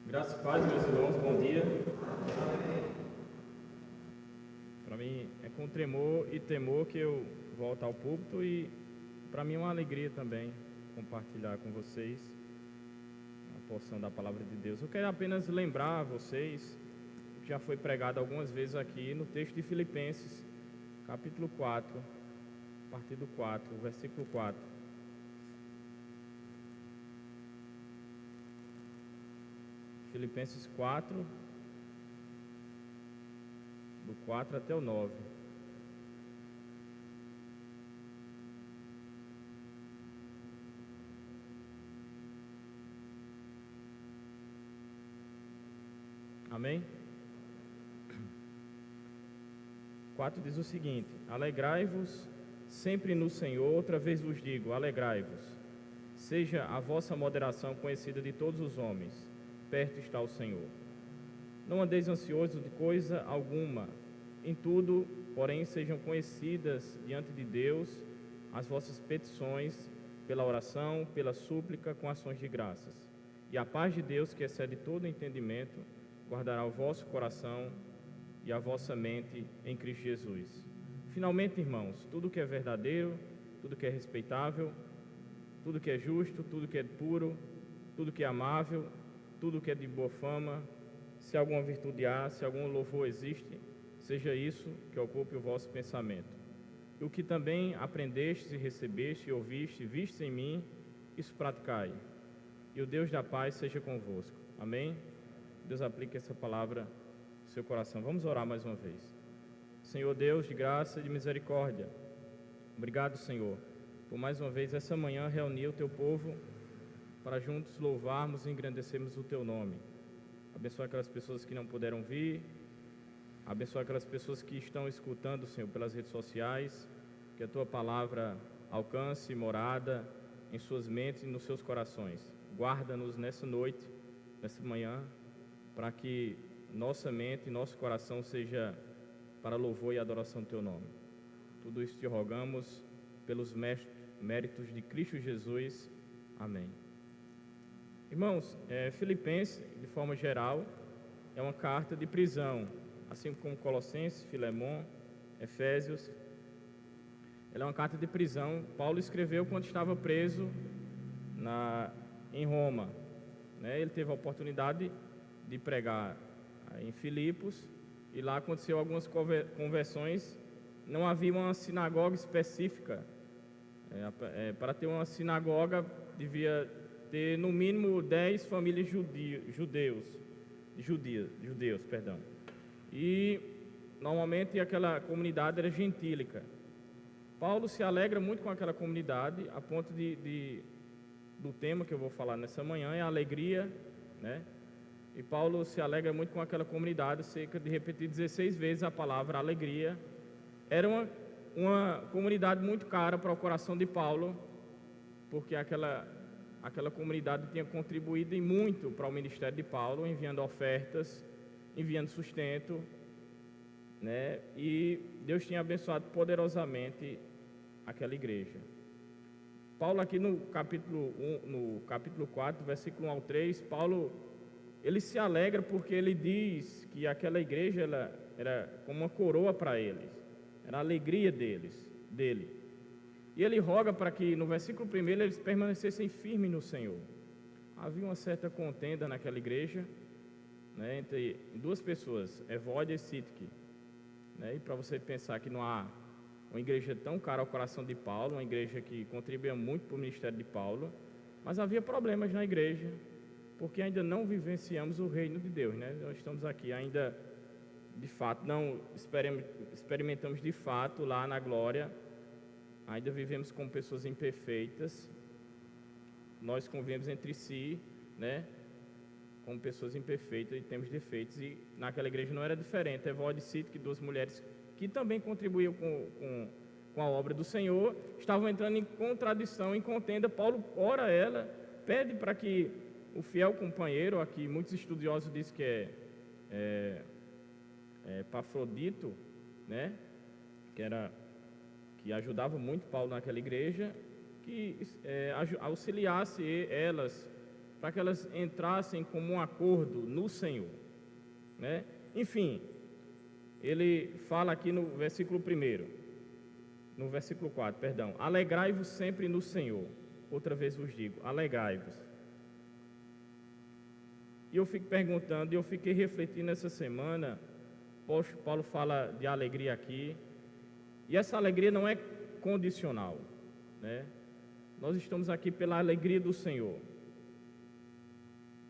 Graças e paz, meus irmãos, bom dia. Para mim é com tremor e temor que eu volto ao púlpito e para mim é uma alegria também compartilhar com vocês a porção da palavra de Deus. Eu quero apenas lembrar a vocês, que já foi pregado algumas vezes aqui no texto de Filipenses, capítulo 4, a partir do 4, versículo 4. Filipenses 4, do 4 até o 9. Amém? 4 diz o seguinte: alegrai-vos sempre no Senhor, outra vez vos digo, alegrai-vos. Seja a vossa moderação conhecida de todos os homens, perto está o Senhor. Não andeis ansiosos de coisa alguma, em tudo, porém, sejam conhecidas diante de Deus as vossas petições, pela oração, pela súplica, com ações de graças. E a paz de Deus, que excede todo entendimento, guardará o vosso coração e a vossa mente em Cristo Jesus. Finalmente, irmãos, tudo que é verdadeiro, tudo que é respeitável, tudo que é justo, tudo que é puro, tudo que é amável, tudo que é de boa fama, se alguma virtude há, se algum louvor existe, seja isso que ocupe o vosso pensamento. E o que também aprendestes e recebeste e ouviste e viste em mim, isso praticai. E o Deus da paz seja convosco. Amém? Deus aplique essa palavra no seu coração. Vamos orar mais uma vez. Senhor Deus de graça e de misericórdia, obrigado, Senhor, por mais uma vez essa manhã reunir o teu povo para juntos louvarmos e engrandecermos o teu nome. Abençoa aquelas pessoas que não puderam vir, abençoa aquelas pessoas que estão escutando, Senhor, pelas redes sociais, que a tua palavra alcance morada em suas mentes e nos seus corações. Guarda-nos nessa noite, nessa manhã, para que nossa mente e nosso coração seja para louvor e adoração do teu nome. Tudo isso te rogamos pelos méritos de Cristo Jesus. Amém. Irmãos, Filipenses, de forma geral, é uma carta de prisão, assim como Colossenses, Filemon, Efésios. Ela é uma carta de prisão. Paulo escreveu quando estava preso em Roma. Ele teve a oportunidade de pregar em Filipos, e lá aconteceu algumas conversões. Não havia uma sinagoga específica. Para ter uma sinagoga, devia ter no mínimo 10 famílias judeus. E normalmente aquela comunidade era gentílica. Paulo se alegra muito com aquela comunidade, a ponto do tema que eu vou falar nessa manhã é a alegria, né? E Paulo se alegra muito com aquela comunidade, cerca de repetir 16 vezes a palavra alegria. Era uma comunidade muito cara para o coração de Paulo, porque aquela comunidade tinha contribuído em muito para o ministério de Paulo, enviando ofertas, enviando sustento, né? E Deus tinha abençoado poderosamente aquela igreja. Paulo aqui no capítulo 4, versículo 1 ao 3, Paulo, ele se alegra porque ele diz que aquela igreja era como uma coroa para eles, era a alegria dele. E ele roga para que no versículo 1 eles permanecessem firmes no Senhor. Havia uma certa contenda naquela igreja, né, entre duas pessoas, Evódia e Sítque. E para você pensar que não há uma igreja tão cara ao coração de Paulo, uma igreja que contribuía muito para o ministério de Paulo, mas havia problemas na igreja, porque ainda não vivenciamos o reino de Deus, né? Nós estamos aqui ainda, de fato, não experimentamos de fato lá na glória, ainda vivemos como pessoas imperfeitas, nós convivemos entre si, né? Como pessoas imperfeitas e temos defeitos, e naquela igreja não era diferente. Evódia e Sítque, duas mulheres que também contribuíam com a obra do Senhor, estavam entrando em contradição, em contenda. Paulo ora a ela, pede para que o fiel companheiro, aqui muitos estudiosos dizem que é Epafrodito, né, que ajudava muito Paulo naquela igreja, que auxiliasse elas para que elas entrassem como um acordo no Senhor, né? Enfim, ele fala aqui no versículo 4, perdão. Alegrai-vos sempre no Senhor. Outra vez vos digo, alegrai-vos. E eu fico perguntando, e eu fiquei refletindo essa semana, Paulo fala de alegria aqui, e essa alegria não é condicional, né? Nós estamos aqui pela alegria do Senhor.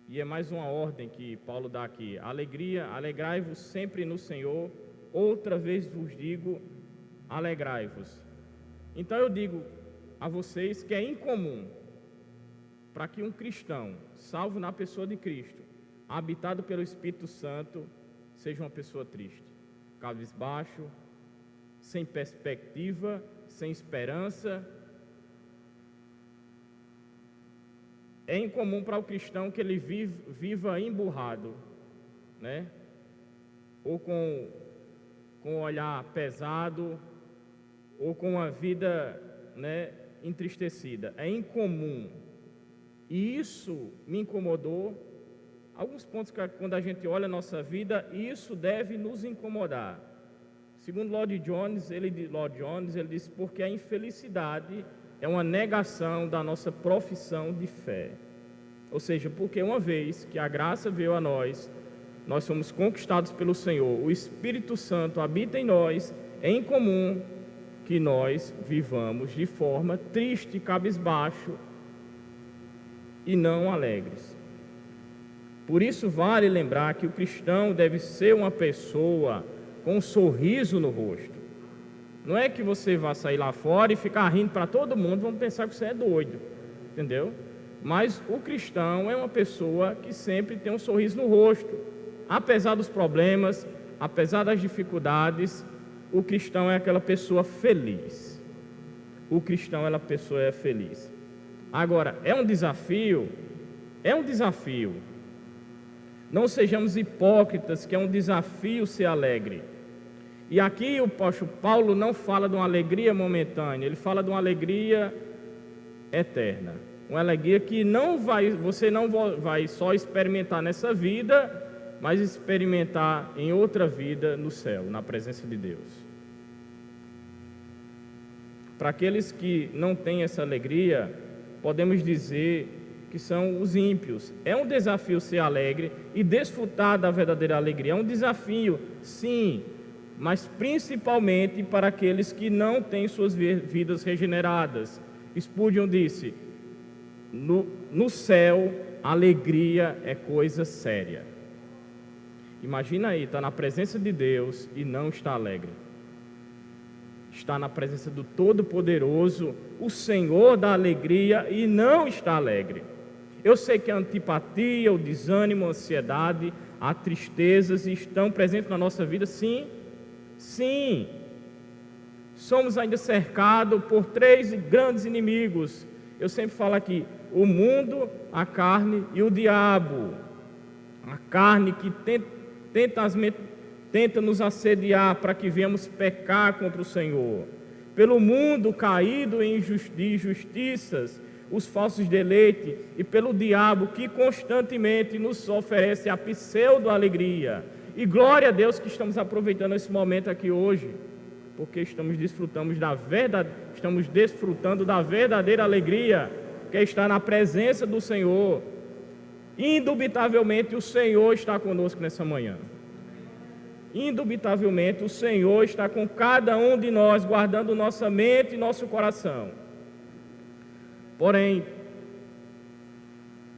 E é mais uma ordem que Paulo dá aqui. Alegrai-vos sempre no Senhor. Outra vez vos digo, alegrai-vos. Então eu digo a vocês que é incomum para que um cristão, salvo na pessoa de Cristo, habitado pelo Espírito Santo, seja uma pessoa triste, cabisbaixo, sem perspectiva, sem esperança. É incomum para o cristão que ele viva emburrado, né? Ou com um olhar pesado, ou com uma vida, né, entristecida. É incomum. E isso me incomodou. Alguns pontos que, quando a gente olha a nossa vida, isso deve nos incomodar. Segundo Lloyd Jones, ele disse, porque a infelicidade é uma negação da nossa profissão de fé. Ou seja, porque uma vez que a graça veio a nós, nós somos conquistados pelo Senhor, o Espírito Santo habita em nós, é incomum que nós vivamos de forma triste, cabisbaixo e não alegres. Por isso vale lembrar que o cristão deve ser uma pessoa com um sorriso no rosto. Não é que você vá sair lá fora e ficar rindo para todo mundo, vão pensar que você é doido, entendeu? Mas o cristão é uma pessoa que sempre tem um sorriso no rosto. Apesar dos problemas, apesar das dificuldades, o cristão é aquela pessoa feliz. O cristão é aquela pessoa feliz. Agora, é um desafio. Não sejamos hipócritas, que é um desafio ser alegre. E aqui o apóstolo Paulo não fala de uma alegria momentânea, ele fala de uma alegria eterna. Uma alegria que você não vai só experimentar nessa vida, mas experimentar em outra vida no céu, na presença de Deus. Para aqueles que não têm essa alegria, podemos dizer que são os ímpios. É um desafio ser alegre e desfrutar da verdadeira alegria. É um desafio, sim, mas principalmente para aqueles que não têm suas vidas regeneradas. Spurgeon disse, no céu, alegria é coisa séria. Imagina aí, está na presença de Deus e não está alegre. Está na presença do Todo-Poderoso, o Senhor da alegria, e não está alegre. Eu sei que a antipatia, o desânimo, a ansiedade, a tristezas estão presentes na nossa vida, sim. Sim. Somos ainda cercados por 3 grandes inimigos. Eu sempre falo aqui, o mundo, a carne e o diabo. A carne que tenta nos assediar para que venhamos pecar contra o Senhor. Pelo mundo caído em injustiças, os falsos deleites, e pelo diabo que constantemente nos oferece a pseudo-alegria. E glória a Deus que estamos aproveitando esse momento aqui hoje, porque estamos desfrutando da verdadeira alegria, que é estar na presença do Senhor. Indubitavelmente o Senhor está conosco nessa manhã. Indubitavelmente o Senhor está com cada um de nós, guardando nossa mente e nosso coração. Porém,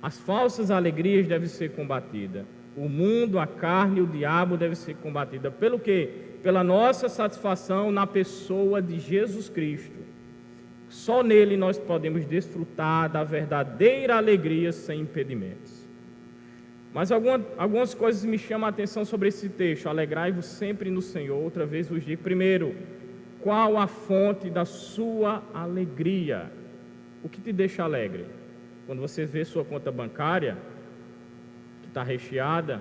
as falsas alegrias devem ser combatidas. O mundo, a carne e o diabo devem ser combatidas. Pelo quê? Pela nossa satisfação na pessoa de Jesus Cristo. Só nele nós podemos desfrutar da verdadeira alegria sem impedimentos. Mas algumas coisas me chamam a atenção sobre esse texto. Alegrai-vos sempre no Senhor. Outra vez vos digo. Primeiro, qual a fonte da sua alegria? O que te deixa alegre? Quando você vê sua conta bancária, que está recheada,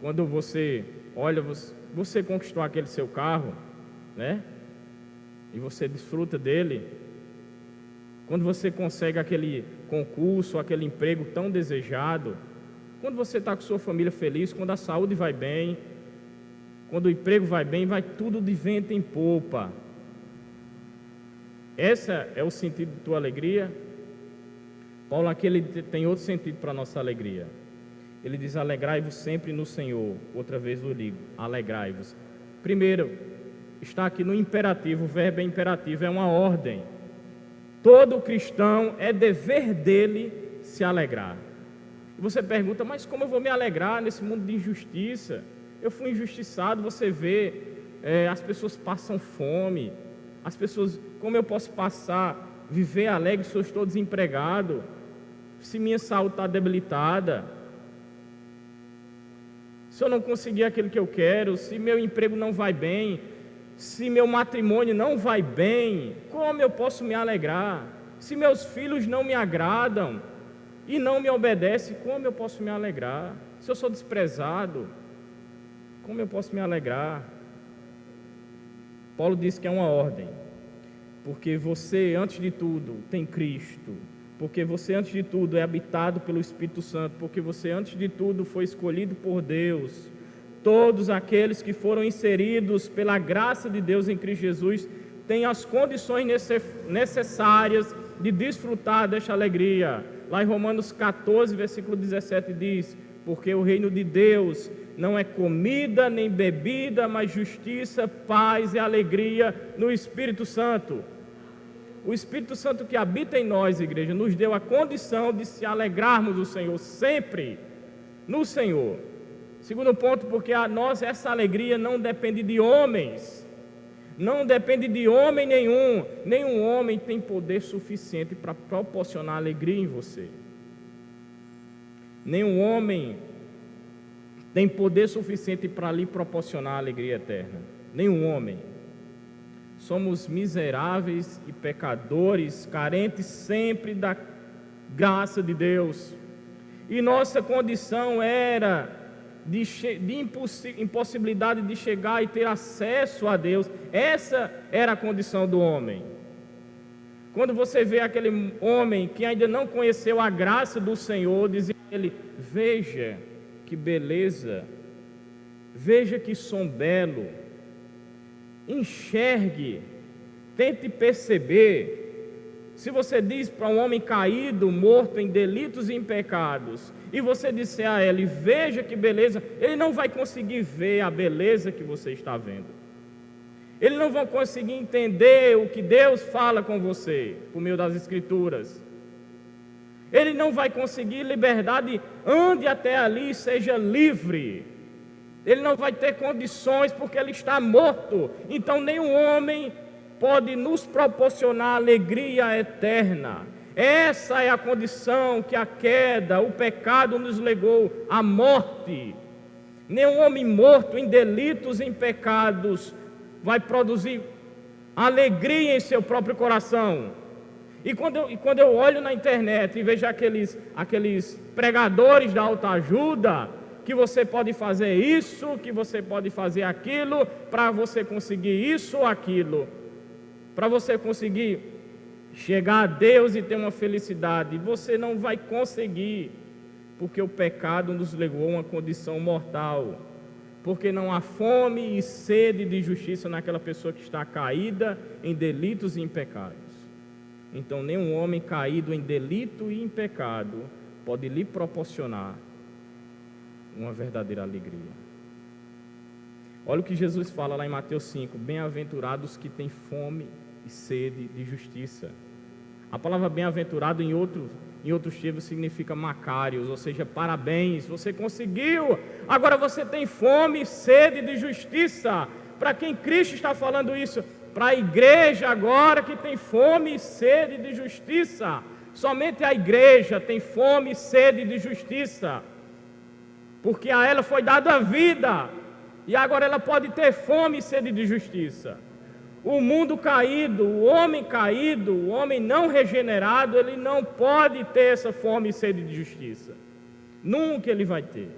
quando você olha, você conquistou aquele seu carro, né? E você desfruta dele. quando você consegue aquele concurso, aquele emprego tão desejado, quando você está com sua família feliz, quando a saúde vai bem, quando o emprego vai bem, vai tudo de vento em popa. Esse é o sentido de tua alegria? Paulo aqui ele tem outro sentido para a nossa alegria. Ele diz: alegrai-vos sempre no Senhor. Outra vez eu digo: alegrai-vos. Primeiro, está aqui no imperativo, o verbo é imperativo, é uma ordem. Todo cristão é dever dele se alegrar. E você pergunta: mas como eu vou me alegrar nesse mundo de injustiça? Eu fui injustiçado. Você vê, as pessoas passam fome. As pessoas, como eu posso viver alegre se eu estou desempregado? Se minha saúde está debilitada? Se eu não conseguir aquilo que eu quero? Se meu emprego não vai bem? Se meu matrimônio não vai bem? Como eu posso me alegrar? Se meus filhos não me agradam e não me obedecem, como eu posso me alegrar? Se eu sou desprezado, como eu posso me alegrar? Paulo diz que é uma ordem, porque você, antes de tudo, tem Cristo, porque você, antes de tudo, é habitado pelo Espírito Santo, porque você, antes de tudo, foi escolhido por Deus. Todos aqueles que foram inseridos pela graça de Deus em Cristo Jesus têm as condições necessárias de desfrutar desta alegria. Lá em Romanos 14, versículo 17 diz: porque o reino de Deus não é comida nem bebida, mas justiça, paz e alegria no Espírito Santo. O Espírito Santo que habita em nós, igreja, nos deu a condição de se alegrarmos do Senhor, sempre no Senhor. Segundo ponto, porque essa alegria não depende de homens, não depende de homem nenhum. Nenhum homem tem poder suficiente para proporcionar alegria em você. Nenhum homem tem poder suficiente para lhe proporcionar alegria eterna. Nenhum homem. Somos miseráveis e pecadores, carentes sempre da graça de Deus. E nossa condição era de impossibilidade de chegar e ter acesso a Deus. Essa era a condição do homem. Quando você vê aquele homem que ainda não conheceu a graça do Senhor, dizia ele: veja que beleza, veja que som belo, enxergue, tente perceber. Se você diz para um homem caído, morto em delitos e em pecados, e você disser a ele: veja que beleza, ele não vai conseguir ver a beleza que você está vendo. Ele não vai conseguir entender o que Deus fala com você, por meio das Escrituras. Ele não vai conseguir liberdade, ande até ali e seja livre. Ele não vai ter condições porque ele está morto. Então nenhum homem pode nos proporcionar alegria eterna. Essa é a condição que a queda, o pecado nos legou à morte. Nenhum homem morto em delitos e em pecados vai produzir alegria em seu próprio coração. E quando eu olho na internet e vejo aqueles pregadores da autoajuda, que você pode fazer isso, que você pode fazer aquilo, para você conseguir isso ou aquilo, para você conseguir chegar a Deus e ter uma felicidade, você não vai conseguir, porque o pecado nos levou a uma condição mortal, porque não há fome e sede de justiça naquela pessoa que está caída em delitos e em pecados. Então nenhum homem caído em delito e em pecado pode lhe proporcionar uma verdadeira alegria. Olha o que Jesus fala lá em Mateus 5: bem-aventurados que têm fome e sede de justiça. A palavra bem-aventurado em outros termos significa macários, ou seja, parabéns, você conseguiu. Agora você tem fome e sede de justiça. Para quem Cristo está falando isso? Para a igreja agora que tem fome e sede de justiça. Somente a igreja tem fome e sede de justiça, porque a ela foi dada a vida, e agora ela pode ter fome e sede de justiça. O mundo caído, o homem não regenerado, ele não pode ter essa fome e sede de justiça. Nunca ele vai ter.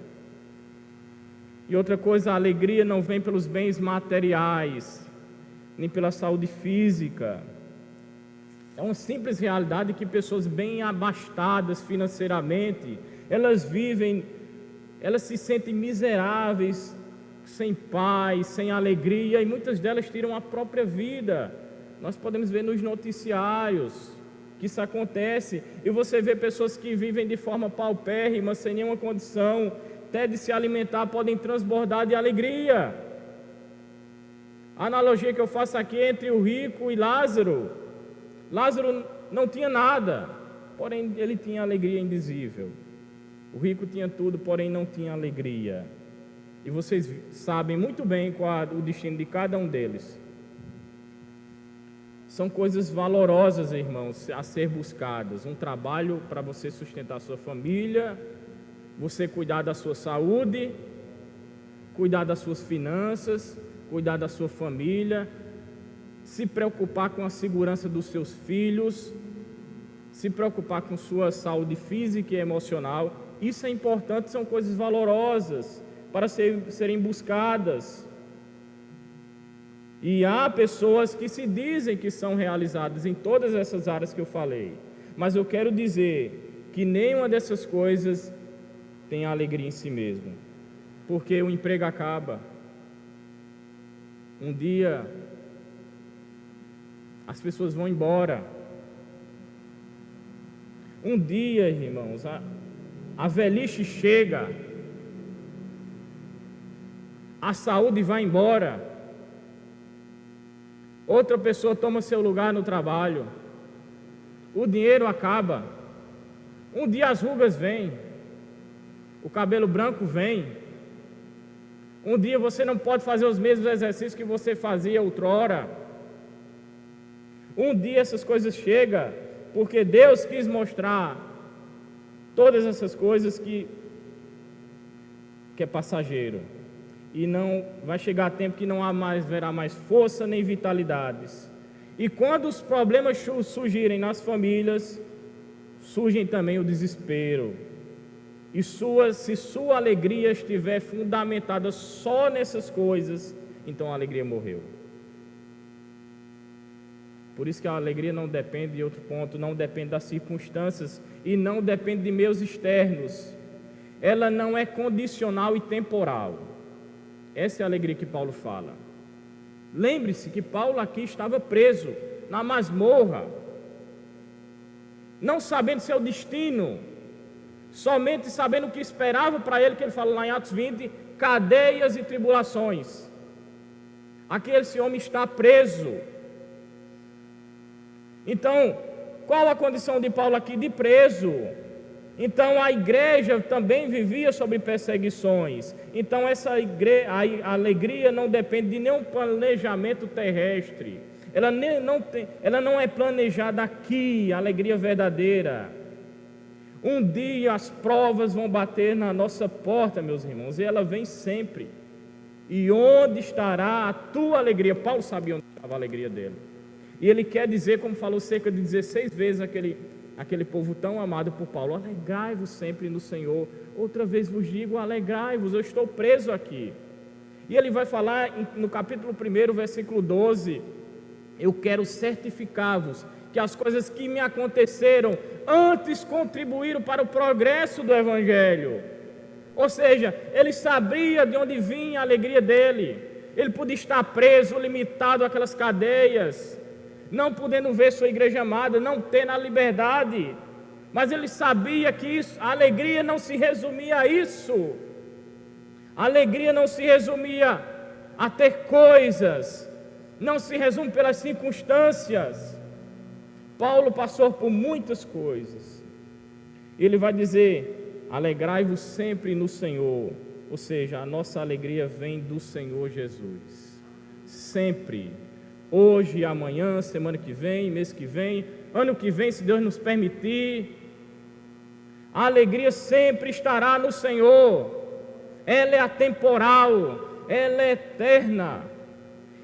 E outra coisa, a alegria não vem pelos bens materiais, nem pela saúde física. É uma simples realidade que pessoas bem abastadas financeiramente, elas se sentem miseráveis, sem paz, sem alegria, e muitas delas tiram a própria vida. Nós podemos ver nos noticiários que isso acontece, e você vê pessoas que vivem de forma paupérrima, sem nenhuma condição, até de se alimentar, podem transbordar de alegria. A analogia que eu faço aqui é entre o rico e Lázaro. Lázaro não tinha nada, porém ele tinha alegria indizível. O rico tinha tudo, porém não tinha alegria. E vocês sabem muito bem qual é o destino de cada um deles. São coisas valorosas, irmãos, a ser buscadas. Um trabalho para você sustentar a sua família, você cuidar da sua saúde, cuidar das suas finanças, cuidar da sua família, se preocupar com a segurança dos seus filhos, se preocupar com sua saúde física e emocional. Isso é importante, são coisas valorosas para serem buscadas. E há pessoas que se dizem que são realizadas em todas essas áreas que eu falei, mas eu quero dizer que nenhuma dessas coisas tem alegria em si mesmo, porque o emprego acaba. Um dia as pessoas vão embora. Um dia, irmãos, a velhice chega, a saúde vai embora, outra pessoa toma seu lugar no trabalho, o dinheiro acaba, um dia as rugas vêm, o cabelo branco vem, um dia você não pode fazer os mesmos exercícios que você fazia outrora, um dia essas coisas chegam, porque Deus quis mostrar todas essas coisas que é passageiro. E não vai chegar tempo que não haverá mais força nem vitalidades. E quando os problemas surgirem nas famílias, surgem também o desespero. E se sua alegria estiver fundamentada só nessas coisas, então a alegria morreu. Por isso que a alegria não depende de outro ponto, não depende das circunstâncias e não depende de meios externos. Ela não é condicional e temporal. Essa é a alegria que Paulo fala. Lembre-se que Paulo aqui estava preso na masmorra, não sabendo seu destino, somente sabendo o que esperava para ele, que ele fala lá em Atos 20, cadeias e tribulações. Aqui esse homem está preso. Então, qual a condição de Paulo aqui? De preso. Então a igreja também vivia sob perseguições. Então a alegria não depende de nenhum planejamento terrestre. Ela não é planejada aqui, a alegria verdadeira. Um dia as provas vão bater na nossa porta, meus irmãos, e ela vem sempre. E onde estará a tua alegria? Paulo sabia onde estava a alegria dele. E ele quer dizer, como falou cerca de 16 vezes aquele povo tão amado por Paulo, alegrai-vos sempre no Senhor. Outra vez vos digo, alegrai-vos, eu estou preso aqui. E ele vai falar no capítulo 1, versículo 12, eu quero certificar-vos que as coisas que me aconteceram antes contribuíram para o progresso do Evangelho. Ou seja, ele sabia de onde vinha a alegria dele. Ele podia estar preso, limitado àquelas cadeias, não podendo ver sua igreja amada, não tendo a liberdade, mas ele sabia que a alegria não se resumia a isso, a alegria não se resumia a ter coisas, não se resume pelas circunstâncias. Paulo passou por muitas coisas, ele vai dizer, alegrai-vos sempre no Senhor, ou seja, a nossa alegria vem do Senhor Jesus, sempre. Hoje, amanhã, semana que vem, mês que vem, ano que vem, se Deus nos permitir, a alegria sempre estará no Senhor. Ela é atemporal, ela é eterna,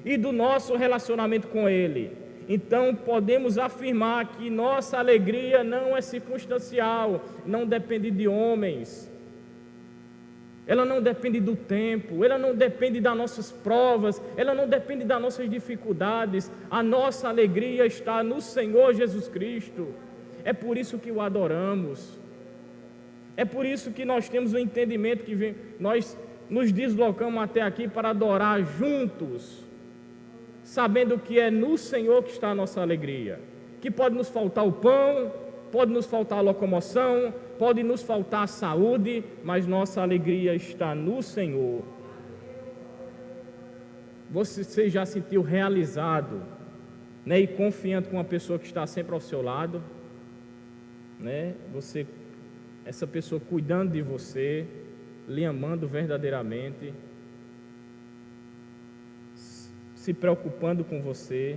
e do nosso relacionamento com Ele. Então podemos afirmar que nossa alegria não é circunstancial, não depende de homens. ela não depende do tempo, ela não depende das nossas provas, ela não depende das nossas dificuldades. A nossa alegria está no Senhor Jesus Cristo. É por isso que o adoramos. É por isso que nós temos o entendimento que nós nos deslocamos até aqui para adorar juntos, sabendo que é no Senhor que está a nossa alegria. Que pode nos faltar o pão, pode nos faltar a locomoção, pode nos faltar a saúde, mas nossa alegria está no Senhor. Você já se sentiu realizado, né, e confiante com uma pessoa que está sempre ao seu lado, né? Essa pessoa cuidando de você, lhe amando verdadeiramente, se preocupando com você.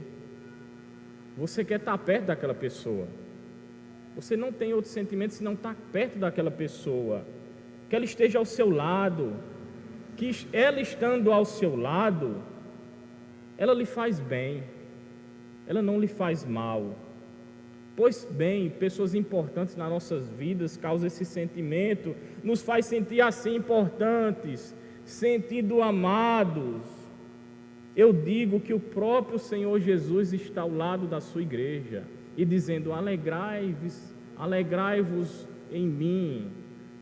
Você quer estar perto daquela pessoa. Você não tem outro sentimento senão estar perto daquela pessoa, que ela esteja ao seu lado, que ela estando ao seu lado, ela lhe faz bem, ela não lhe faz mal. Pois bem, pessoas importantes nas nossas vidas causam esse sentimento, nos faz sentir assim importantes, sentindo amados. Eu digo que o próprio Senhor Jesus está ao lado da sua igreja e dizendo: alegrai-vos em mim,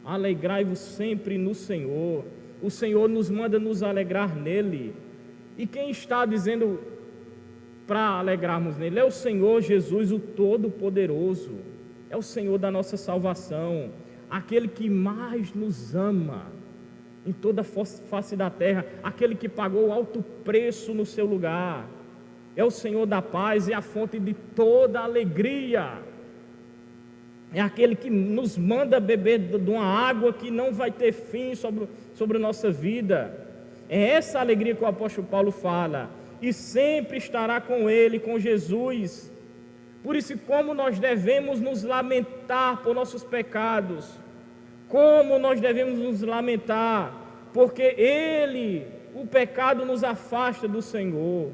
alegrai-vos sempre no Senhor. O Senhor nos manda nos alegrar nele. E quem está dizendo para alegrarmos nele? É o Senhor Jesus, o Todo-Poderoso. É o Senhor da nossa salvação, aquele que mais nos ama em toda a face da terra, aquele que pagou alto preço no seu lugar. É o Senhor da paz e a fonte de toda alegria. É aquele que nos manda beber de uma água que não vai ter fim sobre a nossa vida. É essa alegria que o apóstolo Paulo fala. E sempre estará com ele, com Jesus. Por isso, como nós devemos nos lamentar por nossos pecados, como nós devemos nos lamentar, porque o pecado nos afasta do Senhor.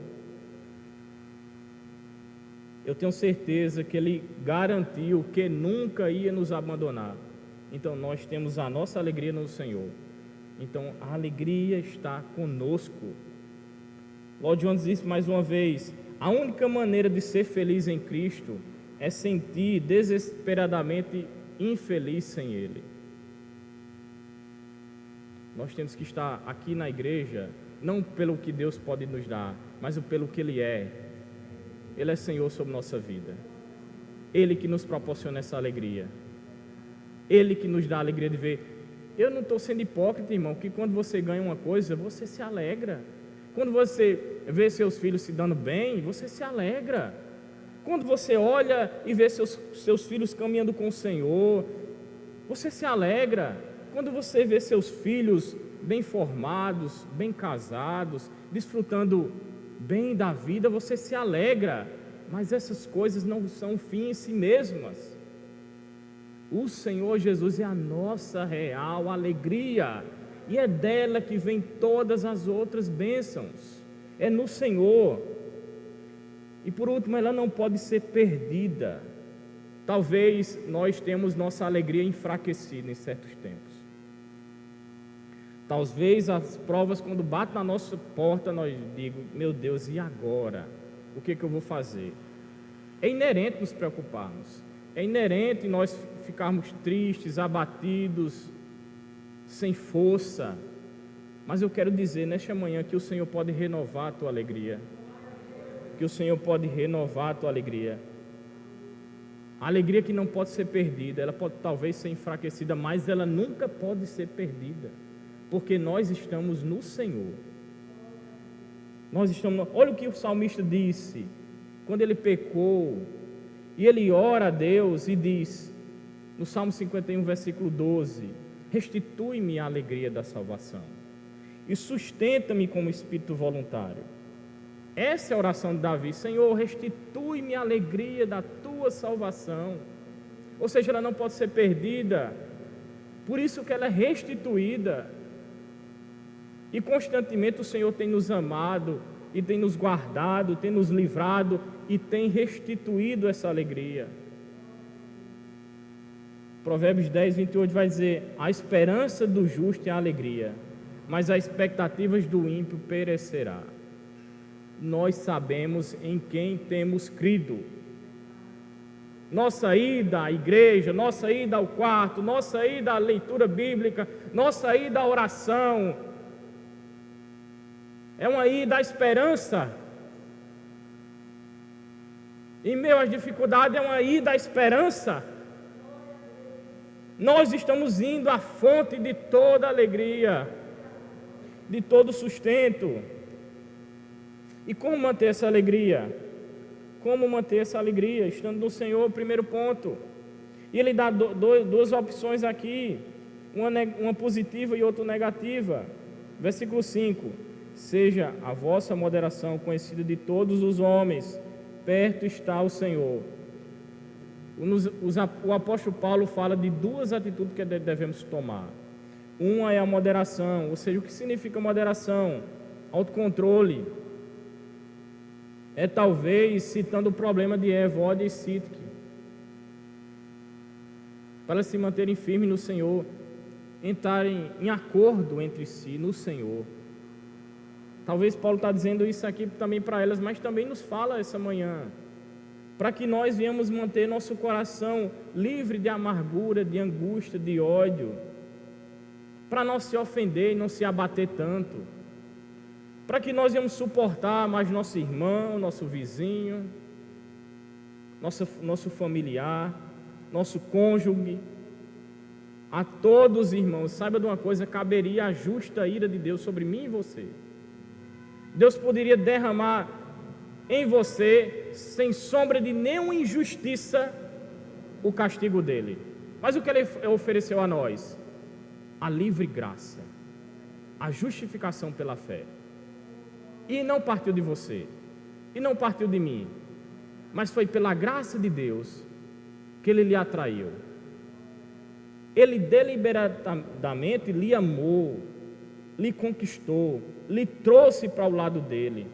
Eu tenho certeza que Ele garantiu que nunca ia nos abandonar. Então nós temos a nossa alegria no Senhor. Então a alegria está conosco. Lord Jones disse mais uma vez: a única maneira de ser feliz em Cristo é sentir desesperadamente infeliz sem Ele. Nós temos que estar aqui na igreja, não pelo que Deus pode nos dar, mas pelo que Ele é. Ele é Senhor sobre nossa vida. Ele que nos proporciona essa alegria. Ele que nos dá a alegria de ver. Eu não estou sendo hipócrita, irmão, que quando você ganha uma coisa, você se alegra. Quando você vê seus filhos se dando bem, você se alegra. Quando você olha e vê seus filhos caminhando com o Senhor, você se alegra. Quando você vê seus filhos bem formados, bem casados, desfrutando bem da vida, você se alegra. Mas essas coisas não são fim em si mesmas. O Senhor Jesus é a nossa real alegria, e é dela que vem todas as outras bênçãos. É no Senhor. E por último, ela não pode ser perdida. Talvez nós temos nossa alegria enfraquecida em certos tempos. Talvez as provas, quando batem na nossa porta, nós digamos: meu Deus, e agora? O que eu vou fazer? É inerente nos preocuparmos. É inerente nós ficarmos tristes, abatidos, sem força. Mas eu quero dizer nesta manhã que o Senhor pode renovar a tua alegria. Que o Senhor pode renovar a tua alegria. A alegria que não pode ser perdida. Ela pode talvez ser enfraquecida, mas ela nunca pode ser perdida. Porque nós estamos no Senhor. Olha o que o salmista disse. Quando ele pecou, e ele ora a Deus e diz, no Salmo 51, versículo 12: restitui-me a alegria da salvação e sustenta-me como espírito voluntário. Essa é a oração de Davi: Senhor, restitui-me a alegria da tua salvação. Ou seja, ela não pode ser perdida, por isso que ela é restituída. E constantemente o Senhor tem nos amado, e tem nos guardado, tem nos livrado, e tem restituído essa alegria. O Provérbios 10, 28 vai dizer: a esperança do justo é a alegria, mas as expectativas do ímpio perecerá. Nós sabemos em quem temos crido. Nossa ida à igreja, nossa ida ao quarto, nossa ida à leitura bíblica, nossa ida à oração, é uma ida à esperança. Em meio às dificuldades, é uma ida à esperança. Nós estamos indo à fonte de toda alegria, de todo sustento. E como manter essa alegria? Como manter essa alegria? Estando no Senhor, primeiro ponto. E ele dá duas opções aqui, uma positiva e outra negativa. Versículo 5: seja a vossa moderação conhecida de todos os homens, perto está o Senhor. O apóstolo Paulo fala de duas atitudes que devemos tomar. Uma é a moderação, ou seja, o que significa moderação? Autocontrole. É talvez citando o problema de Evode e Sitque, para se manterem firmes no Senhor, entrarem em acordo entre si no Senhor. Talvez Paulo está dizendo isso aqui também para elas, mas também nos fala essa manhã, para que nós venhamos manter nosso coração livre de amargura, de angústia, de ódio, para não se ofender e não se abater tanto, para que nós venhamos suportar mais nosso irmão, nosso vizinho, nosso familiar, nosso cônjuge. A todos, irmãos, saiba de uma coisa: caberia a justa ira de Deus sobre mim e você. Deus poderia derramar em você, sem sombra de nenhuma injustiça, o castigo dele. Mas o que ele ofereceu a nós? A livre graça, a justificação pela fé. E não partiu de você, e não partiu de mim, mas foi pela graça de Deus que ele lhe atraiu. Ele deliberadamente lhe amou, lhe conquistou, lhe trouxe para o lado dele.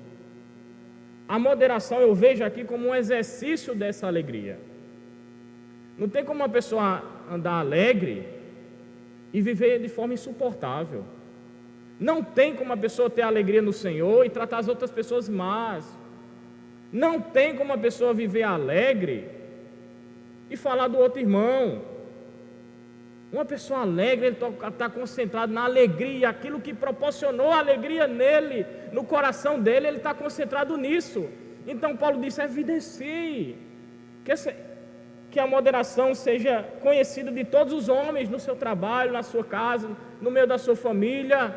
A moderação eu vejo aqui como um exercício dessa alegria. Não tem como uma pessoa andar alegre e viver de forma insuportável. Não tem como uma pessoa ter alegria no Senhor e tratar as outras pessoas más. Não tem como uma pessoa viver alegre e falar do outro irmão. Uma pessoa alegre, ele está concentrado na alegria, aquilo que proporcionou a alegria nele, no coração dele, ele está concentrado nisso. Então Paulo disse: evidencie que a moderação seja conhecida de todos os homens, no seu trabalho, na sua casa, no meio da sua família,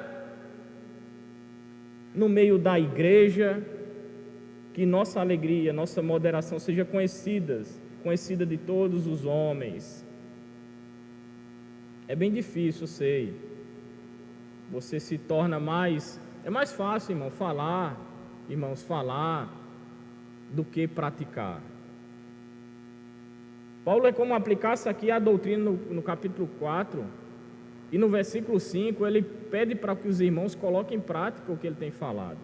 no meio da igreja, que nossa alegria, nossa moderação seja conhecida de todos os homens. É bem difícil, eu sei. Você se torna mais... É mais fácil, irmãos, falar do que praticar. Paulo é como aplicasse aqui a doutrina no capítulo 4, e no versículo 5 ele pede para que os irmãos coloquem em prática o que ele tem falado.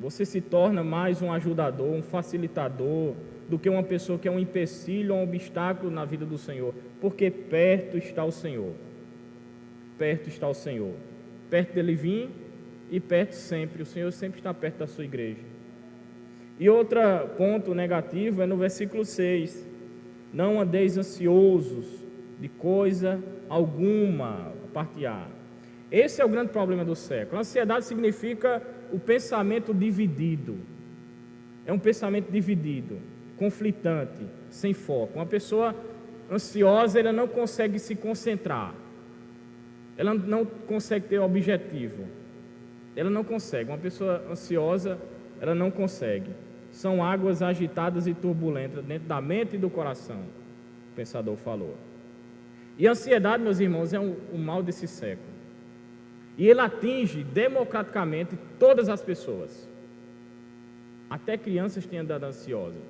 Você se torna mais um ajudador, um facilitador, do que uma pessoa que é um empecilho, um obstáculo na vida do Senhor, porque perto está o Senhor. Perto está o Senhor. Perto dele vir e perto sempre. O Senhor sempre está perto da sua igreja. E outro ponto negativo é no versículo 6. Não andeis ansiosos de coisa alguma, parte A. Esse é o grande problema do século. A ansiedade significa o pensamento dividido. É um pensamento dividido, conflitante, sem foco. Uma pessoa ansiosa, ela não consegue se concentrar. Ela não consegue ter objetivo. Ela não consegue. Uma pessoa ansiosa, ela não consegue. São águas agitadas e turbulentas dentro da mente e do coração, o pensador falou. E a ansiedade, meus irmãos, é o mal desse século. E ele atinge democraticamente todas as pessoas. Até crianças têm andado ansiosas.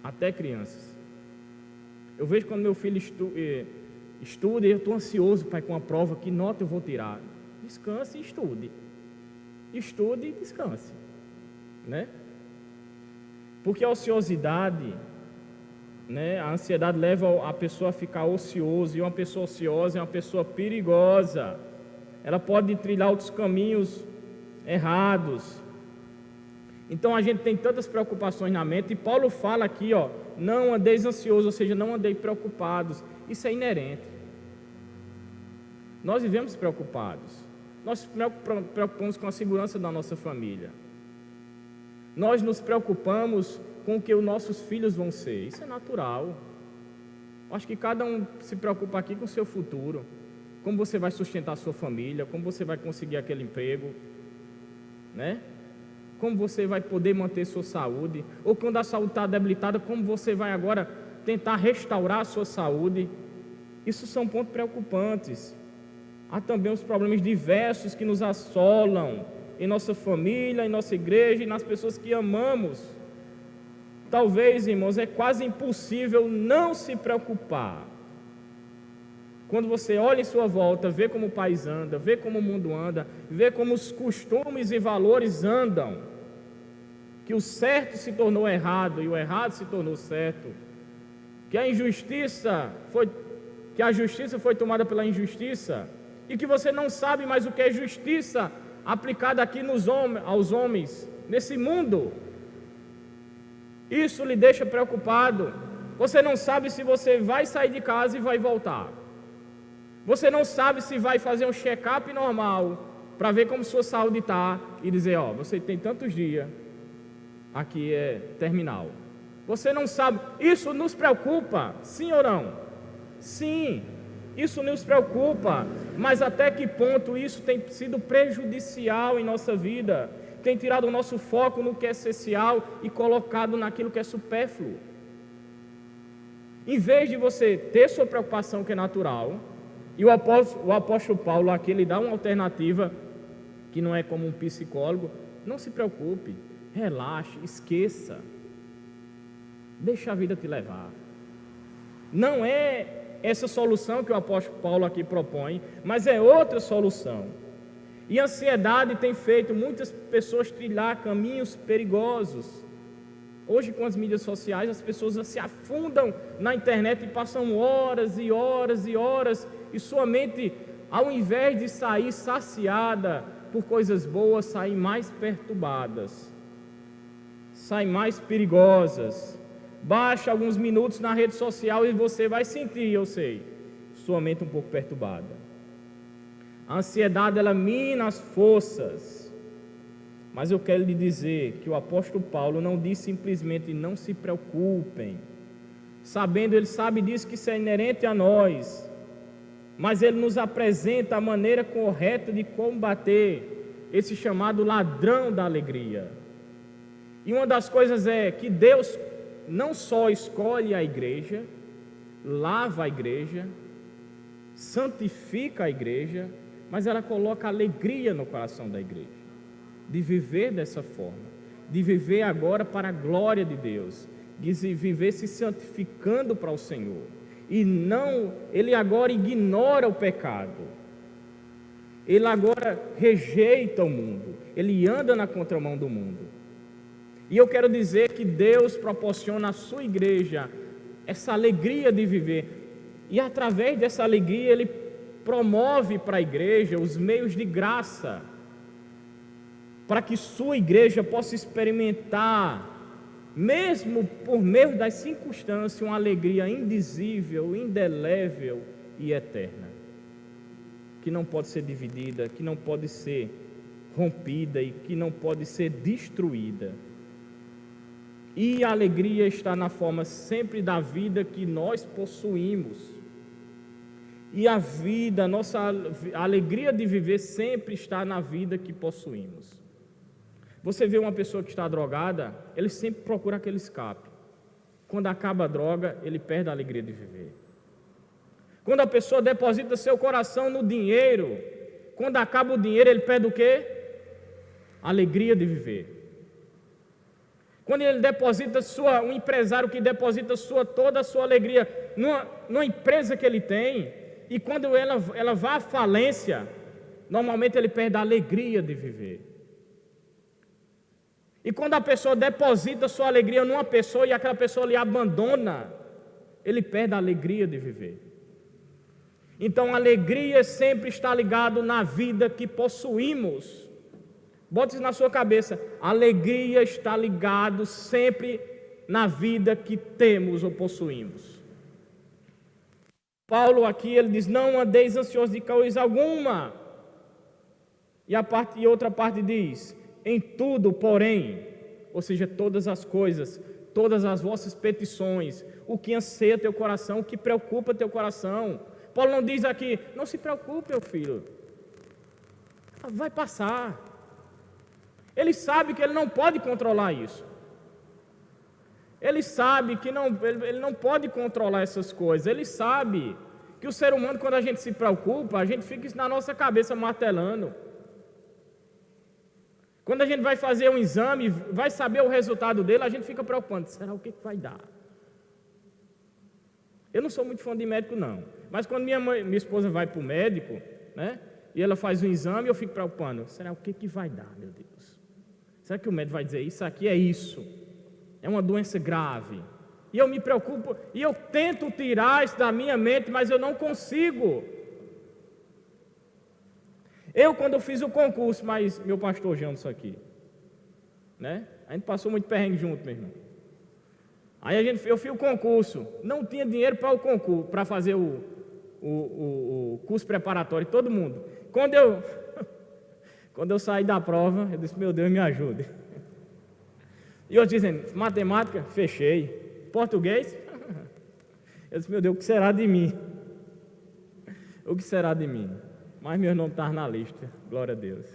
Até crianças. Eu vejo quando meu filho estuda e eu estou ansioso, pai, com a prova, que nota eu vou tirar? Descanse e estude. Estude e descanse. Né? Porque a ociosidade, né? A ansiedade leva a pessoa a ficar ociosa, e uma pessoa ociosa é uma pessoa perigosa. Ela pode trilhar outros caminhos errados. Então a gente tem tantas preocupações na mente, e Paulo fala aqui, não andeis ansiosos, ou seja, não andeis preocupados. Isso é inerente. Nós vivemos preocupados. Nós nos preocupamos com a segurança da nossa família. Nós nos preocupamos com o que os nossos filhos vão ser. Isso é natural. Acho que cada um se preocupa aqui com o seu futuro. Como você vai sustentar a sua família, como você vai conseguir aquele emprego, né? Como você vai poder manter sua saúde, ou quando a saúde está debilitada, como você vai agora tentar restaurar a sua saúde. Isso são pontos preocupantes. Há também os problemas diversos que nos assolam em nossa família, em nossa igreja e nas pessoas que amamos. Talvez, irmãos, é quase impossível não se preocupar. Quando você olha em sua volta, vê como o país anda, vê como o mundo anda, vê como os costumes e valores andam, que o certo se tornou errado e o errado se tornou certo, que a justiça foi tomada pela injustiça, e que você não sabe mais o que é justiça aplicada aqui aos homens, nesse mundo. Isso lhe deixa preocupado. Você não sabe se você vai sair de casa e vai voltar. Você não sabe se vai fazer um check-up normal para ver como sua saúde está e dizer, você tem tantos dias, aqui é terminal. Você não sabe. Isso nos preocupa, sim ou não? Sim, isso nos preocupa. Mas até que ponto isso tem sido prejudicial em nossa vida? Tem tirado o nosso foco no que é essencial e colocado naquilo que é supérfluo. Em vez de você ter sua preocupação, que é natural, e o apóstolo Paulo aqui, ele dá uma alternativa, que não é como um psicólogo. Não se preocupe, relaxe, esqueça, deixa a vida te levar. Não é essa solução que o apóstolo Paulo aqui propõe, mas é outra solução. E a ansiedade tem feito muitas pessoas trilhar caminhos perigosos. Hoje, com as mídias sociais, as pessoas se afundam na internet e passam horas e horas e horas, e sua mente, ao invés de sair saciada por coisas boas, sai mais perturbadas, sai mais perigosas. Baixa alguns minutos na rede social e você vai sentir, eu sei, sua mente um pouco perturbada. A ansiedade, ela mina as forças. Mas eu quero lhe dizer que o apóstolo Paulo não diz simplesmente não se preocupem, ele sabe disso, que isso é inerente a nós, mas ele nos apresenta a maneira correta de combater esse chamado ladrão da alegria. E uma das coisas é que Deus não só escolhe a igreja, lava a igreja, santifica a igreja, mas ela coloca alegria no coração da igreja, de viver dessa forma, de viver agora para a glória de Deus, de viver se santificando para o Senhor. E não, ele agora ignora o pecado, ele agora rejeita o mundo, ele anda na contramão do mundo. E eu quero dizer que Deus proporciona à sua igreja essa alegria de viver, e através dessa alegria ele promove para a igreja os meios de graça, para que sua igreja possa experimentar, mesmo por meio das circunstâncias, uma alegria indizível, indelével e eterna, que não pode ser dividida, que não pode ser rompida e que não pode ser destruída. E a alegria está na forma sempre da vida que nós possuímos. E a vida, a alegria de viver sempre está na vida que possuímos. Você vê uma pessoa que está drogada, ele sempre procura aquele escape. Quando acaba a droga, ele perde a alegria de viver. Quando a pessoa deposita seu coração no dinheiro, quando acaba o dinheiro, ele perde o quê? A alegria de viver. Quando ele deposita um empresário que deposita toda a sua alegria numa empresa que ele tem, e quando ela vai à falência, normalmente ele perde a alegria de viver. E quando a pessoa deposita sua alegria numa pessoa e aquela pessoa lhe abandona, ele perde a alegria de viver. Então, a alegria sempre está ligada na vida que possuímos. Bote isso na sua cabeça. A alegria está ligada sempre na vida que temos ou possuímos. Paulo aqui, ele diz, não andeis ansiosos de coisa alguma. E outra parte diz, em tudo, porém, ou seja, todas as coisas, todas as vossas petições, o que anseia teu coração, o que preocupa teu coração. Paulo não diz aqui, não se preocupe, meu filho, vai passar. Ele sabe que ele não pode controlar isso. Ele sabe que ele não pode controlar essas coisas. Ele sabe que o ser humano, quando a gente se preocupa, a gente fica isso na nossa cabeça martelando. Quando a gente vai fazer um exame, vai saber o resultado dele, a gente fica preocupado. Será o que vai dar? Eu não sou muito fã de médico, não. Mas quando minha esposa vai para o médico, né, e ela faz um exame, eu fico preocupando. Será o que vai dar, meu Deus? Será que o médico vai dizer, isso aqui é isso? É uma doença grave. E eu me preocupo, e eu tento tirar isso da minha mente, mas eu não consigo. Quando eu fiz o concurso, mas meu pastor João isso aqui, né? A gente passou muito perrengue junto, meu irmão. Aí eu fiz o concurso, não tinha dinheiro para o concurso, para fazer o curso preparatório, todo mundo. Quando eu saí da prova, eu disse, meu Deus, me ajude. E eu dizendo, matemática, fechei. Português, eu disse, meu Deus, o que será de mim? O que será de mim? Mas meu nome está na lista, glória a Deus.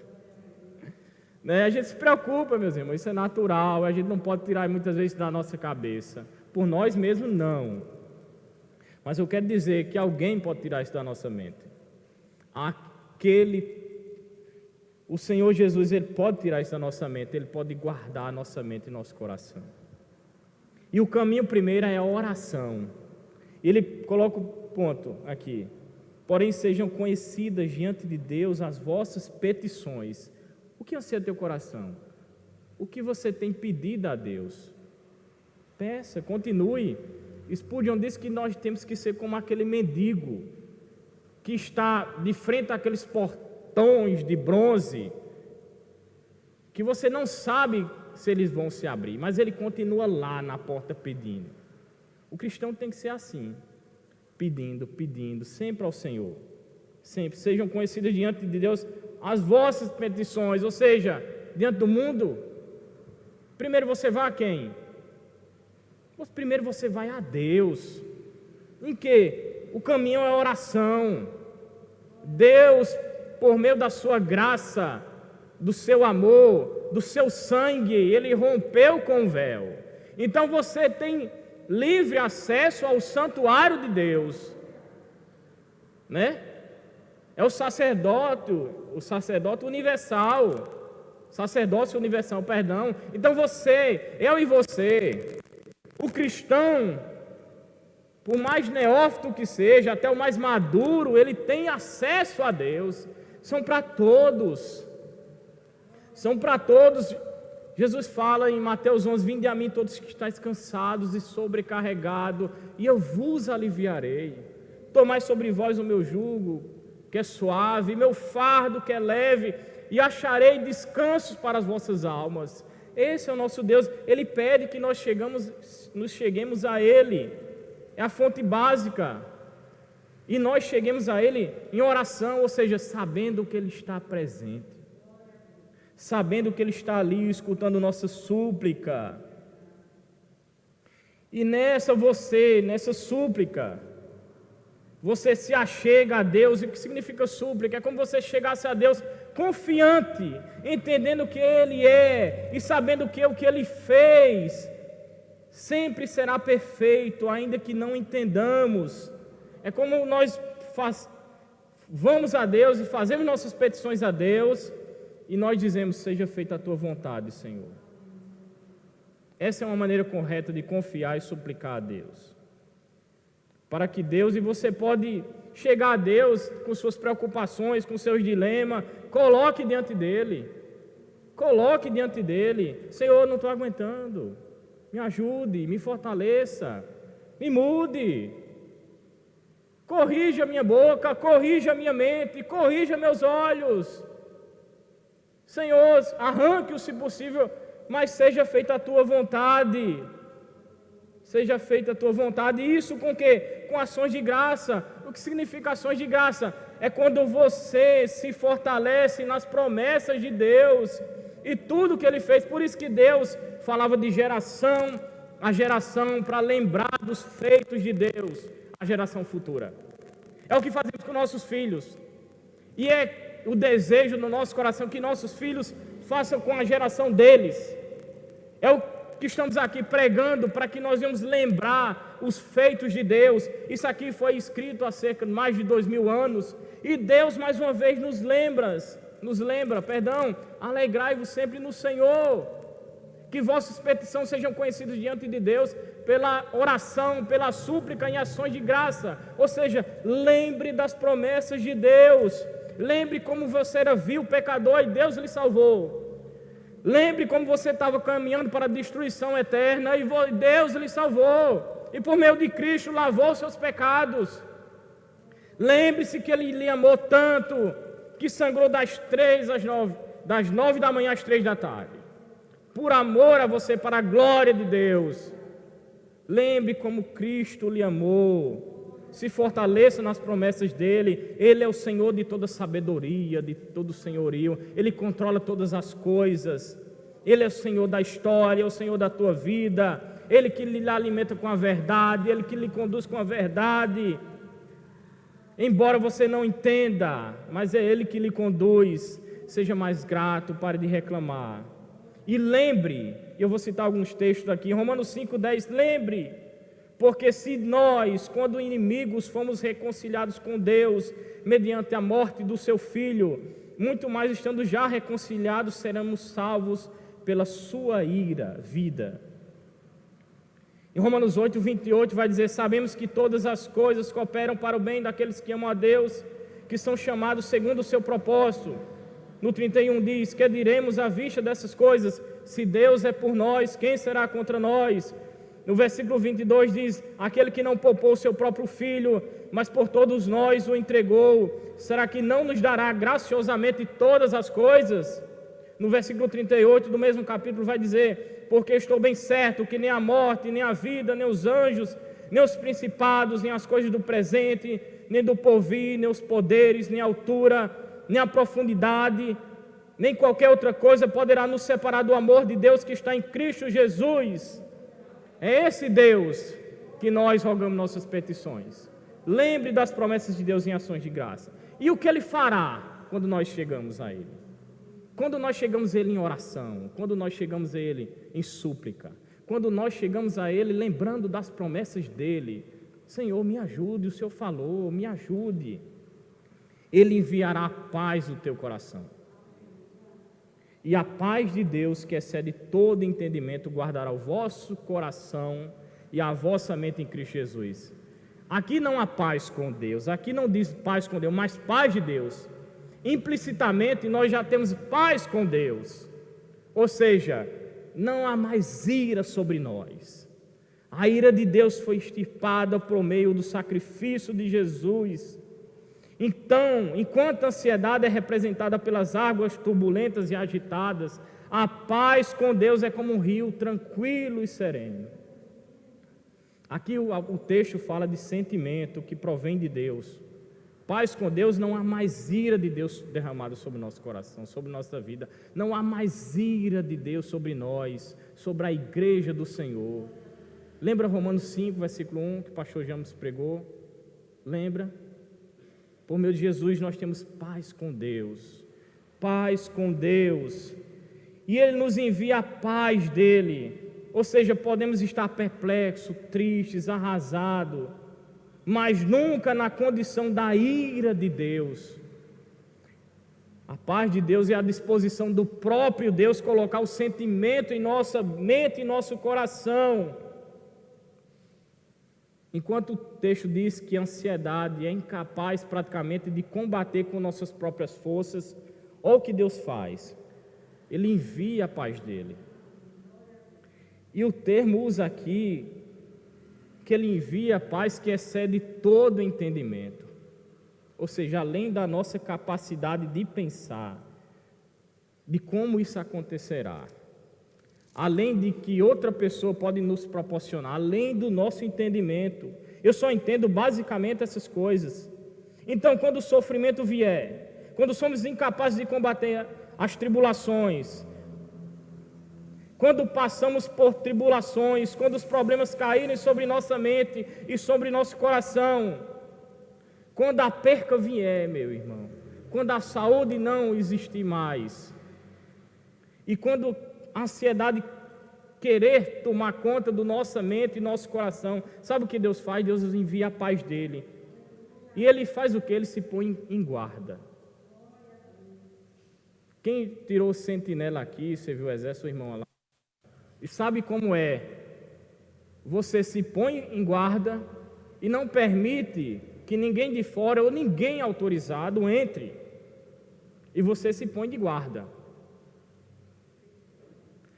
Né? A gente se preocupa, meus irmãos, isso é natural, a gente não pode tirar muitas vezes da nossa cabeça. Por nós mesmos, não. Mas eu quero dizer que alguém pode tirar isso da nossa mente. O Senhor Jesus, Ele pode tirar isso da nossa mente, Ele pode guardar a nossa mente e nosso coração. E o caminho primeiro é a oração. Ele coloca o ponto aqui. Porém, sejam conhecidas diante de Deus as vossas petições. O que anseia teu coração? O que você tem pedido a Deus? Peça, continue. Spurgeon disse que nós temos que ser como aquele mendigo que está de frente àqueles portões de bronze, que você não sabe se eles vão se abrir, mas ele continua lá na porta pedindo. O cristão tem que ser assim, pedindo, sempre ao Senhor. Sempre, sejam conhecidas diante de Deus as vossas petições, ou seja, diante do mundo. Primeiro você vai a quem? Primeiro você vai a Deus. Em que? O caminho é a oração. Deus, por meio da sua graça, do seu amor, do seu sangue, Ele rompeu com o véu. Então você tem livre acesso ao santuário de Deus, né? É o sacerdócio universal, sacerdócio universal, perdão. Então eu e você, o cristão, por mais neófito que seja, até o mais maduro, ele tem acesso a Deus. São para todos. São para todos. Jesus fala em Mateus 11, vinde a mim todos que estáis cansados e sobrecarregados, e eu vos aliviarei. Tomai sobre vós o meu jugo, que é suave, meu fardo que é leve, e acharei descansos para as vossas almas. Esse é o nosso Deus. Ele pede que nós nos cheguemos a Ele. É a fonte básica. E nós cheguemos a Ele em oração, ou seja, sabendo que Ele está presente, sabendo que Ele está ali escutando nossa súplica. E nessa súplica, você se achega a Deus. E o que significa súplica? É como você chegasse a Deus confiante, entendendo o que Ele é e sabendo que o que Ele fez sempre será perfeito, ainda que não entendamos. É como nós vamos a Deus e fazemos nossas petições a Deus e nós dizemos, seja feita a tua vontade, Senhor. Essa é uma maneira correta de confiar e suplicar a Deus. Para que Deus, e você pode chegar a Deus com suas preocupações, com seus dilemas, coloque diante dEle. Coloque diante dEle. Senhor, não estou aguentando. Me ajude, me fortaleça. me mude, corrija minha boca, corrija minha mente, corrija meus olhos. Senhor, arranque-o se possível, mas seja feita a tua vontade. Seja feita a tua vontade. E isso com o quê? Com ações de graça. O que significa ações de graça? É quando você se fortalece nas promessas de Deus e tudo que Ele fez. Por isso que Deus falava de geração a geração, para lembrar dos feitos de Deus, a geração futura. É o que fazemos com nossos filhos. E é o desejo no nosso coração que nossos filhos façam com a geração deles. É o que estamos aqui pregando, para que nós venhamos lembrar os feitos de Deus. Isso aqui foi escrito há cerca de mais de 2000 anos, e Deus mais uma vez nos lembra, alegrai-vos sempre no Senhor, que vossas petições sejam conhecidas diante de Deus, pela oração, pela súplica em ações de graça. Ou seja, lembre das promessas de Deus, lembre como você era vil, pecador, e Deus lhe salvou. Lembre como você estava caminhando para a destruição eterna e Deus lhe salvou. E por meio de Cristo lavou seus pecados. Lembre-se que Ele lhe amou tanto que sangrou das 3 às 9, das 9 da manhã às 3 da tarde. Por amor a você, para a glória de Deus. Lembre como Cristo lhe amou. Se fortaleça nas promessas dEle. Ele é o Senhor de toda sabedoria, de todo senhorio. Ele controla todas as coisas. Ele é o Senhor da história, é o Senhor da tua vida. Ele que lhe alimenta com a verdade, Ele que lhe conduz com a verdade. Embora você não entenda, mas é Ele que lhe conduz. Seja mais grato, pare de reclamar. E lembre, eu vou citar alguns textos aqui, Romanos 5,10, lembre, porque se nós, quando inimigos, fomos reconciliados com Deus, mediante a morte do seu Filho, muito mais estando já reconciliados, seremos salvos pela sua vida. Em Romanos 8,28 vai dizer, sabemos que todas as coisas cooperam para o bem daqueles que amam a Deus, que são chamados segundo o seu propósito. No 31 diz, que diremos à vista dessas coisas? Se Deus é por nós, quem será contra nós? No versículo 22 diz, aquele que não poupou o seu próprio Filho, mas por todos nós o entregou, será que não nos dará graciosamente todas as coisas? No versículo 38 do mesmo capítulo vai dizer, porque estou bem certo que nem a morte, nem a vida, nem os anjos, nem os principados, nem as coisas do presente, nem do porvir, nem os poderes, nem a altura, nem a profundidade, nem qualquer outra coisa poderá nos separar do amor de Deus que está em Cristo Jesus. É esse Deus que nós rogamos nossas petições. Lembre das promessas de Deus em ações de graça. E o que Ele fará quando nós chegamos a Ele? Quando nós chegamos a Ele em oração, quando nós chegamos a Ele em súplica, quando nós chegamos a Ele lembrando das promessas dEle, Senhor, me ajude, o Senhor falou, me ajude. Ele enviará a paz no teu coração. E a paz de Deus, que excede todo entendimento, guardará o vosso coração e a vossa mente em Cristo Jesus. Aqui não há paz com Deus, aqui não diz paz com Deus, mas paz de Deus. Implicitamente nós já temos paz com Deus. Ou seja, não há mais ira sobre nós. A ira de Deus foi extirpada por meio do sacrifício de Jesus. Então, enquanto a ansiedade é representada pelas águas turbulentas e agitadas, a paz com Deus é como um rio tranquilo e sereno. Aqui o texto fala de sentimento que provém de Deus. Paz com Deus, não há mais ira de Deus derramada sobre o nosso coração, sobre nossa vida. Não há mais ira de Deus sobre nós, sobre a igreja do Senhor. Lembra Romanos 5, versículo 1, que o pastor James pregou? Lembra? Por meio de Jesus nós temos paz com Deus. Paz com Deus. E Ele nos envia a paz dEle. Ou seja, podemos estar perplexos, tristes, arrasados, mas nunca na condição da ira de Deus. A paz de Deus é a disposição do próprio Deus colocar o sentimento em nossa mente e nosso coração. Enquanto o texto diz que a ansiedade é incapaz praticamente de combater com nossas próprias forças, olha o que Deus faz. Ele envia a paz dele. E o termo usa aqui que Ele envia a paz que excede todo entendimento. Ou seja, além da nossa capacidade de pensar, de como isso acontecerá, além de que outra pessoa pode nos proporcionar, além do nosso entendimento. Eu só entendo basicamente essas coisas. Então, quando o sofrimento vier, quando somos incapazes de combater as tribulações, quando passamos por tribulações, quando os problemas caírem sobre nossa mente e sobre nosso coração, quando a perca vier, meu irmão, quando a saúde não existir mais, e quando a ansiedade querer tomar conta da nossa mente e nosso coração, sabe o que Deus faz? Deus nos envia a paz dele. E Ele faz o que? Ele se põe em guarda. Quem tirou o sentinela aqui, você viu o exército, o irmão lá, e sabe como é? Você se põe em guarda e não permite que ninguém de fora ou ninguém autorizado entre. E você se põe de guarda.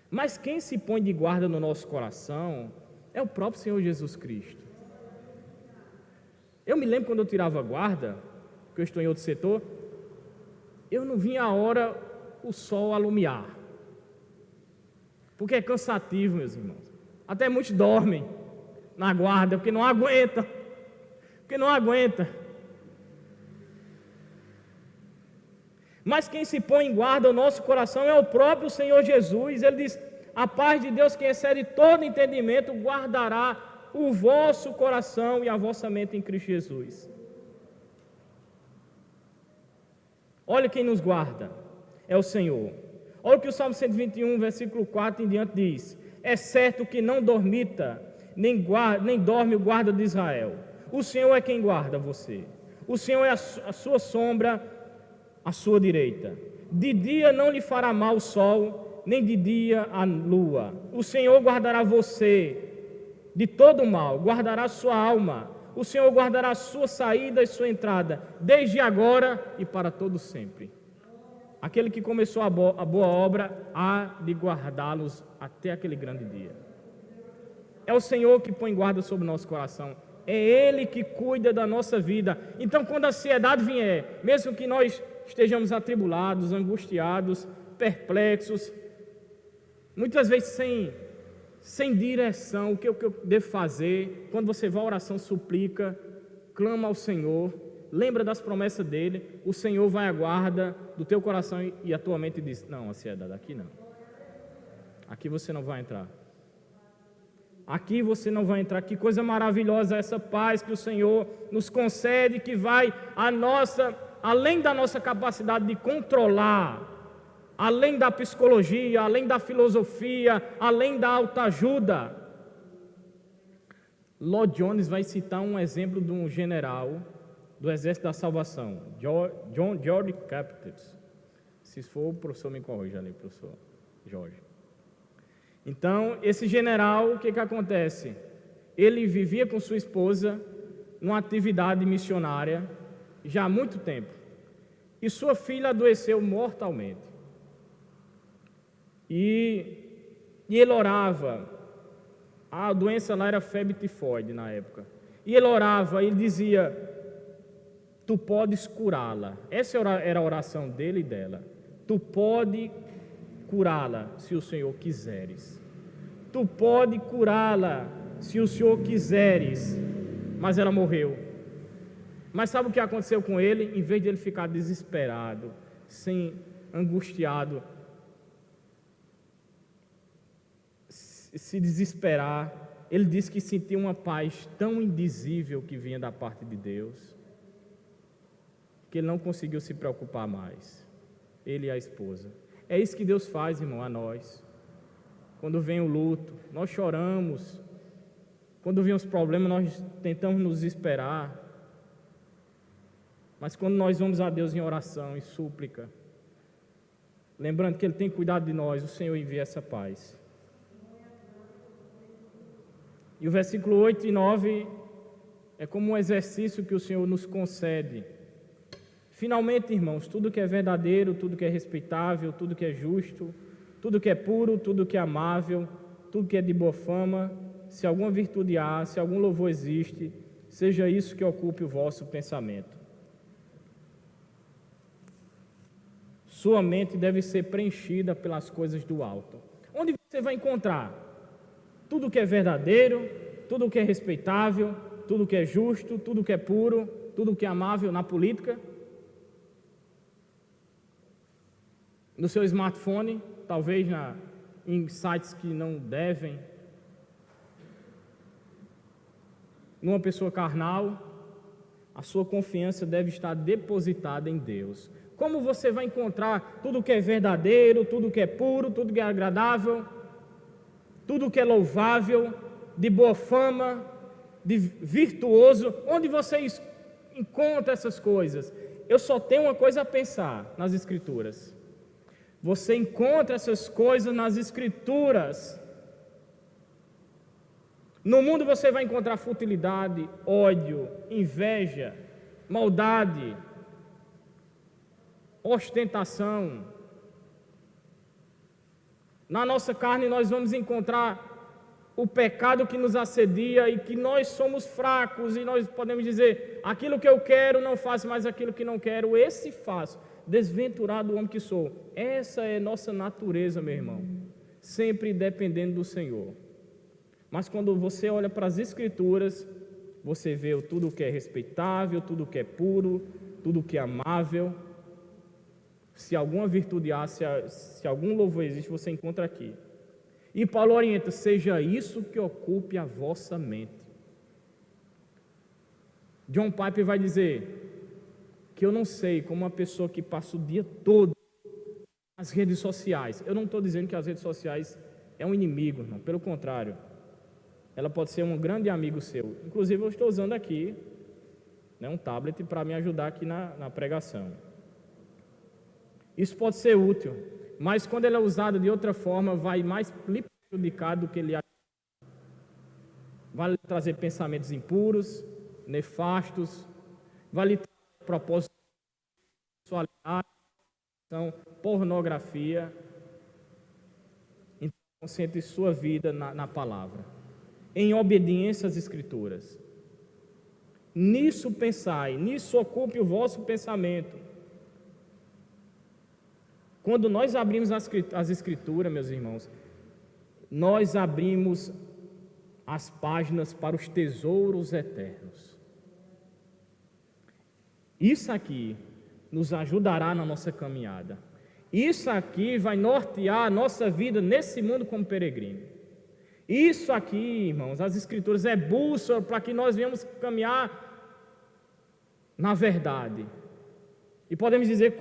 Mas quem se põe de guarda no nosso coração é o próprio Senhor Jesus Cristo. Eu me lembro quando eu tirava guarda, que eu estou em outro setor, eu não vinha a hora o sol alumiar. Porque é cansativo, meus irmãos. Até muitos dormem na guarda, porque não aguenta. Mas quem se põe em guarda o nosso coração é o próprio Senhor Jesus. Ele diz: a paz de Deus que excede todo entendimento guardará o vosso coração e a vossa mente em Cristo Jesus. Olha quem nos guarda, é o Senhor. Olha o que o Salmo 121, versículo 4 em diante diz: é certo que não dormita, nem dorme o guarda de Israel. O Senhor é quem guarda você. O Senhor é a sua sombra à sua direita. De dia não lhe fará mal o sol, nem de dia a lua. O Senhor guardará você de todo mal, guardará a sua alma. O Senhor guardará a sua saída e sua entrada, desde agora e para todo sempre. Aquele que começou a boa obra há de guardá-los até aquele grande dia. É o Senhor que põe guarda sobre o nosso coração. É Ele que cuida da nossa vida. Então, quando a ansiedade vier, mesmo que nós estejamos atribulados, angustiados, perplexos, muitas vezes sem direção, o que eu devo fazer? Quando você vai à oração, suplica, clama ao Senhor, lembra das promessas dEle, o Senhor vai à guarda do teu coração e a tua mente diz: não, ansiedade, aqui não. Aqui você não vai entrar. Aqui você não vai entrar. Que coisa maravilhosa essa paz que o Senhor nos concede, que vai além da nossa capacidade de controlar, além da psicologia, além da filosofia, além da autoajuda. Lloyd Jones vai citar um exemplo de um general do Exército da Salvação, George Captors. Se for, o professor me corrija ali, professor Jorge. Então, esse general, o que acontece? Ele vivia com sua esposa numa atividade missionária já há muito tempo. E sua filha adoeceu mortalmente. E ele orava. A doença lá era febre tifoide na época. E ele orava, ele dizia: tu podes curá-la. Essa era a oração dele e dela. Tu pode curá-la se o Senhor quiseres. Tu pode curá-la se o Senhor quiseres. Mas ela morreu. Mas sabe o que aconteceu com ele? Em vez de ele ficar desesperado, angustiado, se desesperar, ele disse que sentia uma paz tão indizível que vinha da parte de Deus, que ele não conseguiu se preocupar mais, ele e a esposa. É isso que Deus faz, irmão, a nós. Quando vem o luto, nós choramos. Quando vem os problemas, nós tentamos nos desesperar. Mas quando nós vamos a Deus em oração, em súplica, lembrando que Ele tem cuidado de nós, o Senhor envia essa paz. E o versículo 8 e 9 é como um exercício que o Senhor nos concede. Finalmente, irmãos, tudo que é verdadeiro, tudo que é respeitável, tudo que é justo, tudo que é puro, tudo que é amável, tudo que é de boa fama, se alguma virtude há, se algum louvor existe, seja isso que ocupe o vosso pensamento. Sua mente deve ser preenchida pelas coisas do alto. Onde você vai encontrar tudo que é verdadeiro, tudo que é respeitável, tudo que é justo, tudo que é puro, tudo que é amável na política? No seu smartphone, talvez em sites que não devem, numa pessoa carnal. A sua confiança deve estar depositada em Deus. Como você vai encontrar tudo que é verdadeiro, tudo que é puro, tudo que é agradável, tudo que é louvável, de boa fama, de virtuoso? Onde você encontra essas coisas? Eu só tenho uma coisa a pensar nas Escrituras. Você encontra essas coisas nas Escrituras. No mundo você vai encontrar futilidade, ódio, inveja, maldade, ostentação. Na nossa carne nós vamos encontrar o pecado que nos assedia e que nós somos fracos e nós podemos dizer: aquilo que eu quero não faço, mas aquilo que não quero, esse faço. Desventurado homem que sou. Essa é nossa natureza, meu irmão, sempre dependendo do Senhor. Mas quando você olha para as Escrituras, você vê tudo que é respeitável, tudo que é puro, tudo que é amável. Se alguma virtude há, se algum louvor existe, você encontra aqui. E Paulo orienta: seja isso que ocupe a vossa mente. John Piper vai dizer que eu não sei como uma pessoa que passa o dia todo nas redes sociais. Eu não estou dizendo que as redes sociais é um inimigo, não. Pelo contrário, ela pode ser um grande amigo seu. Inclusive eu estou usando aqui um tablet para me ajudar aqui na pregação. Isso pode ser útil, mas quando ela é usada de outra forma, vai mais lhe prejudicar do que lhe ajudar. Vai lhe trazer pensamentos impuros, nefastos, vai lhe trazer propósitos de sexualidade, pornografia. Então, concentre sua vida na palavra, em obediência às Escrituras. Nisso pensai, nisso ocupe o vosso pensamento. Quando nós abrimos as Escrituras, meus irmãos, nós abrimos as páginas para os tesouros eternos. Isso aqui nos ajudará na nossa caminhada. Isso aqui vai nortear a nossa vida nesse mundo como peregrino. Isso aqui, irmãos, as Escrituras é bússola para que nós venhamos caminhar na verdade. E podemos dizer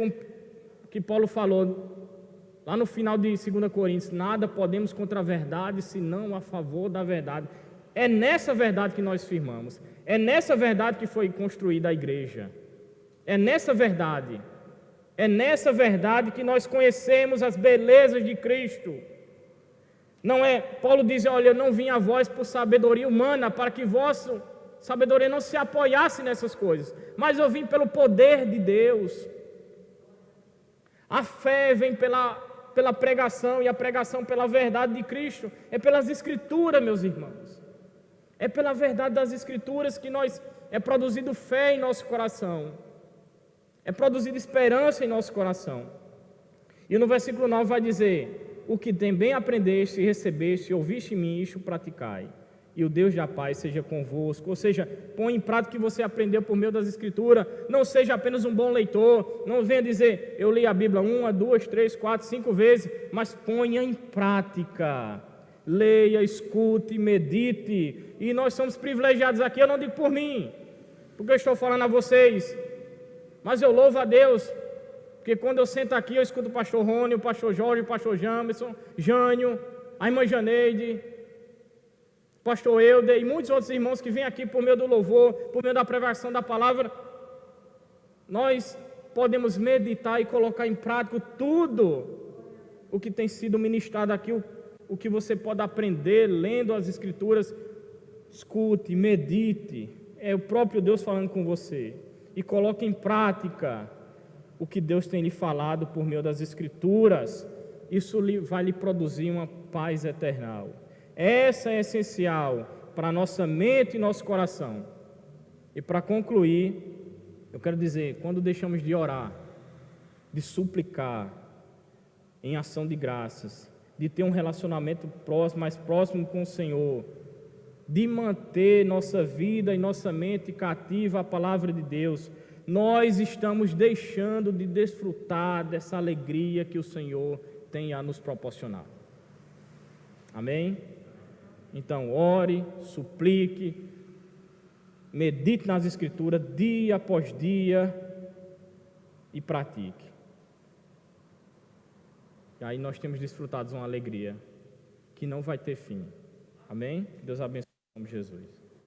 que Paulo falou lá no final de 2 Coríntios: nada podemos contra a verdade, senão a favor da verdade. É nessa verdade que nós firmamos. É nessa verdade que foi construída a igreja. É nessa verdade que nós conhecemos as belezas de Cristo. Não é, Paulo diz: olha, eu não vim a vós por sabedoria humana, para que vossa sabedoria não se apoiasse nessas coisas, mas eu vim pelo poder de Deus. A fé vem pela pregação, e a pregação pela verdade de Cristo. É pelas Escrituras, meus irmãos. É pela verdade das Escrituras que é produzido fé em nosso coração. É produzida esperança em nosso coração. E no versículo 9 vai dizer: o que também aprendeste, recebeste, ouviste em mim, isto praticai, e o Deus da paz seja convosco. Ou seja, põe em prática o que você aprendeu por meio das Escrituras. Não seja apenas um bom leitor. Não venha dizer: eu li a Bíblia 1, 2, 3, 4, 5 vezes. Mas ponha em prática. Leia, escute, medite. E nós somos privilegiados aqui. Eu não digo por mim, porque eu estou falando a vocês, mas eu louvo a Deus, porque quando eu sento aqui, eu escuto o pastor Rony, o pastor Jorge, o pastor Jamerson, Jânio, a irmã Janeide, o pastor Euder e muitos outros irmãos que vêm aqui por meio do louvor, por meio da pregação da palavra. Nós podemos meditar e colocar em prática tudo o que tem sido ministrado aqui, o que você pode aprender lendo as Escrituras. Escute, medite, é o próprio Deus falando com você. E coloque em prática o que Deus tem lhe falado por meio das Escrituras. Isso vai lhe produzir uma paz eternal. Essa é essencial para a nossa mente e nosso coração. E para concluir, eu quero dizer, quando deixamos de orar, de suplicar, em ação de graças, de ter um relacionamento mais próximo com o Senhor, de manter nossa vida e nossa mente cativa à palavra de Deus, nós estamos deixando de desfrutar dessa alegria que o Senhor tem a nos proporcionar. Amém? Então, ore, suplique, medite nas Escrituras dia após dia e pratique. E aí nós temos desfrutado de uma alegria que não vai ter fim. Amém? Deus abençoe em nome de Jesus.